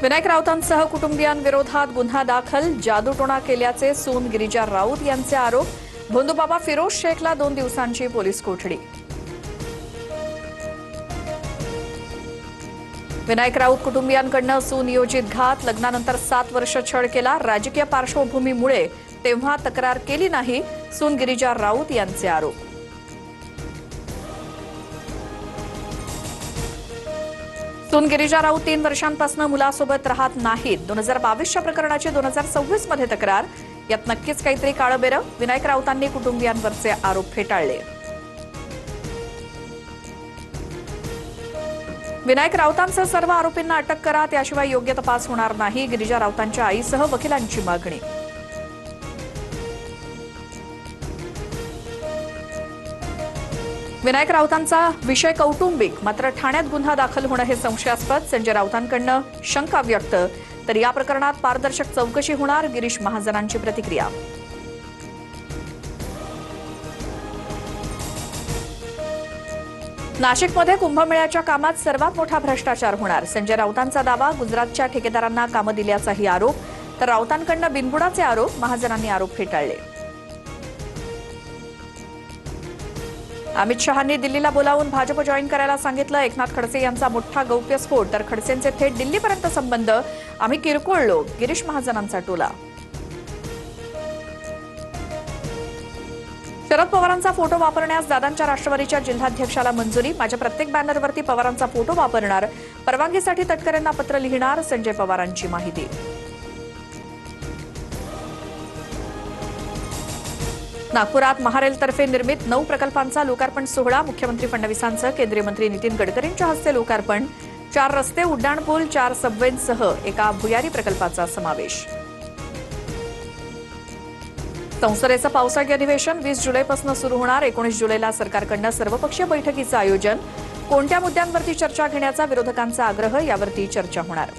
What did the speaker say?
विनायक राऊतांसह कुटुंबियांविरोधात गुन्हा दाखल, जादूटोणा केल्याचे सून गिरिजा राऊत यांचे आरोप. भोंदूबाबा फिरोज शेखला 2 दिवसांची पोलीस कोठडी. विनायक राऊत कुटुंबियांकडून सुनियोजित घात, लग्नानंतर 7 वर्ष छळ केला. राजकीय पार्श्वभूमीमुळे तेव्हा तक्रार केली नाही, सून गिरिजा राऊत यांचे आरोप. सून गिरिजा राऊत 3 वर्षांपासून मुलासोबत राहत नाहीत. 2022च्या प्रकरणाची 2026 मध्ये तक्रार. यात नक्कीच काहीतरी काळबेरं. विनायक राऊतांनी कुटुंबियांवरचे आरोप फेटाळले. विनायक राऊतांसह सर्व आरोपींना अटक करा, त्याशिवाय योग्य तपास होणार नाही. गिरिजा राऊतांच्या आईसह वकिलांची मागणी. विनायक राऊतांचा विषय कौटुंबिक, मात्र ठाण्यात गुन्हा दाखल होणं हे संशयास्पद. संजय राऊतांकडून शंका व्यक्त. तर या प्रकरणात पारदर्शक चौकशी होणार, गिरीश महाजनांची प्रतिक्रिया. नाशिकमध्ये कुंभमेळ्याच्या कामात सर्वात मोठा भ्रष्टाचार होणार. संजय राऊतांचा दावा. गुजरातच्या ठेकेदारांना कामं दिल्याचाही आरोप. तर राऊतांकडून बिनबुडाचे आरोप. महाजनांनी आरोप फेटाळले. अमित शहांनी दिल्लीला बोलावून भाजप जॉईन करायला सांगितलं. एकनाथ खडसे यांचा मोठा गौप्यस्फोट. तर खडसेंचे थेट दिल्लीपर्यंत संबंध. आम्ही किरकोळलो, गिरीश महाजनांचा टोला. शरद पवारांचा फोटो वापरण्यास दादांच्या राष्ट्रवादीच्या जिल्हाध्यक्षाला मंजुरी. माझ्या प्रत्येक बॅनरवरती पवारांचा फोटो वापरणार. परवानगीसाठी तटकरेंना पत्र लिहिणार. संजय पवारांची माहिती. नागपुरात महारेलतर्फे निर्मित 9 प्रकल्पांचा लोकार्पण सोहळा. मुख्यमंत्री फडणवीसांचं केंद्रीय मंत्री नितीन गडकरींच्या हस्ते लोकार्पण. 4 रस्ते, उड्डाणपूल, 4 सबवेंसह एका भुयारी प्रकल्पाचा समावेश. संसदेचं पावसाळी अधिवेशन 20 जुलैपासून सुरू होणार. 19 जुलैला सरकारकडून सर्वपक्षीय बैठकीचं आयोजन. कोणत्या मुद्द्यांवरती चर्चा घेण्याचा विरोधकांचा आग्रह, यावरती चर्चा होणार.